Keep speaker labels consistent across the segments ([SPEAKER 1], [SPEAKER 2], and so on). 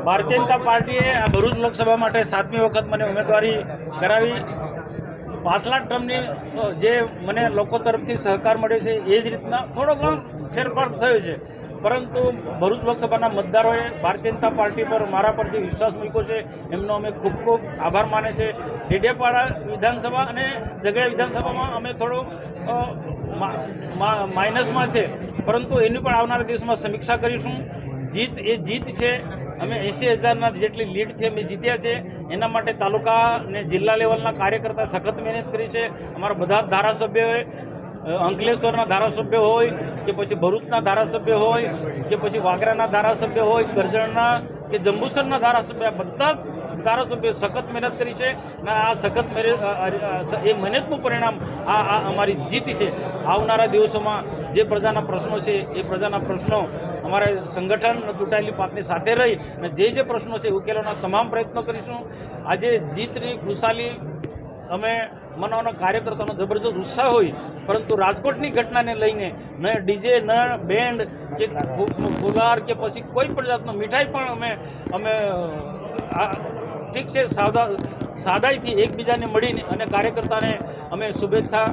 [SPEAKER 1] ભારતીય જનતા પાર્ટીએ આ ભરૂચ લોકસભા માટે 7મી વખત મને ઉમેદવારી કરાવી. પાછલા ટર્મની જે મને લોકો તરફથી સહકાર મળ્યો છે એ જ રીતના થોડો ઘણો ફેરફાર થયો છે, પરંતુ ભરૂચ લોકસભાના મતદારોએ ભારતીય જનતા પાર્ટી પર મારા પર જે વિશ્વાસ મૂક્યો છે એમનો અમે ખૂબ ખૂબ આભાર માને છે. ડેડિયાપાડા વિધાનસભા અને ઝઘડિયા વિધાનસભામાં અમે થોડો માઇનસમાં છે, પરંતુ એની પણ આવનારા દિવસમાં સમીક્ષા કરીશું. જીત એ જીત છે. અમે 80,000ના જેટલી લીડથી અમે જીત્યા છે. એના માટે તાલુકા અને જિલ્લા લેવલના કાર્યકર્તા સખત મહેનત કરી છે. અમારા બધા ધારાસભ્યોએ અંકલેશ્વરના ધારાસભ્ય હોય કે પછી ભરૂચના ધારાસભ્ય હોય કે પછી વાગરાના ધારાસભ્ય હોય, કરજણના કે જંબુસરના ધારાસભ્ય, બધા ધારાસભ્યો સખત મહેનત કરી છે અને આ સખત એ મહેનતનું પરિણામ આ અમારી જીત છે. આવનારા દિવસોમાં જે પ્રજાના પ્રશ્નો છે એ પ્રજાના પ્રશ્નો અમારે સંગઠન ચૂંટાયેલી પાર્ટીની સાથે રહી અને જે પ્રશ્નો છે ઉકેલવાના તમામ પ્રયત્નો કરીશું. આજે જીતની ખુશાલી અમે મનાવવાનો કાર્યકર્તાનો જબરજસ્ત ઉત્સાહ હોય, પરંતુ રાજકોટની ઘટનાને લઈને ન ડીજે ન બેન્ડ કે ફુગાર કે પછી કોઈ પણ જાતનો મીઠાઈ પણ અમે ઠીક છે સાદાઈથી એકબીજાને મળીને અને કાર્યકર્તાને અમે શુભેચ્છા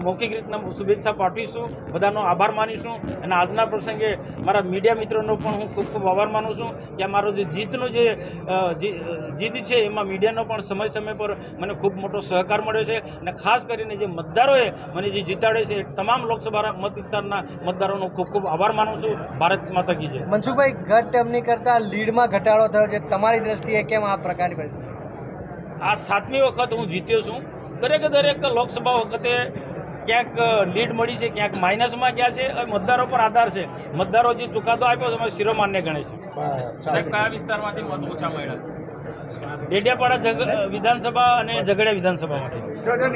[SPEAKER 1] મૌખિક રીતના શુભેચ્છા પાઠવીશું, બધાનો આભાર માનીશું. અને આજના પ્રસંગે મારા મીડિયા મિત્રોનો પણ હું ખૂબ ખૂબ આભાર માનું છું કે મારો જે જીતનો જે જીત છે એમાં મીડિયાનો પણ સમય પર મને ખૂબ મોટો સહકાર મળ્યો છે. અને ખાસ કરીને જે મતદારોએ મને જે જીતાડે છે તમામ લોકસભા મત વિસ્તારના મતદારોનો ખૂબ ખૂબ આભાર માનું છું. ભારત માતા કી જય.
[SPEAKER 2] મનસુખભાઈ, ગત ટર્મની કરતાં લીડમાં ઘટાડો થયો છે, તમારી દ્રષ્ટિએ કેમ આ પ્રકારની પરિસ્થિતિ?
[SPEAKER 1] આ 7મી વખત હું જીત્યો છું. દરેક લોકસભા વખતે ક્યાંક લીડ મળી છે, ક્યાંક માઇનસમાં ગયા છે. મતદારો પર આધાર છે. મતદારો જે ચુકાદો આપ્યો એમાં શિરોમાન્ય ગણે છે.
[SPEAKER 3] કયા વિસ્તારમાંથી મત ઓછા મળ્યા?
[SPEAKER 1] ડેડિયાપાડા વિધાનસભા અને ઝઘડિયા વિધાનસભામાંથી.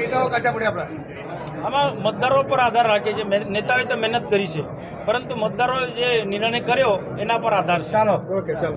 [SPEAKER 4] નેતાઓ કાચા પડ્યા આપણા
[SPEAKER 1] આમાં મતદારો પર આધાર રાખે છે. નેતાઓએ તો મહેનત કરી છે, પરંતુ મતદારોએ જે નિર્ણય કર્યો એના પર આધાર છે.
[SPEAKER 4] ઓકે ચાલો.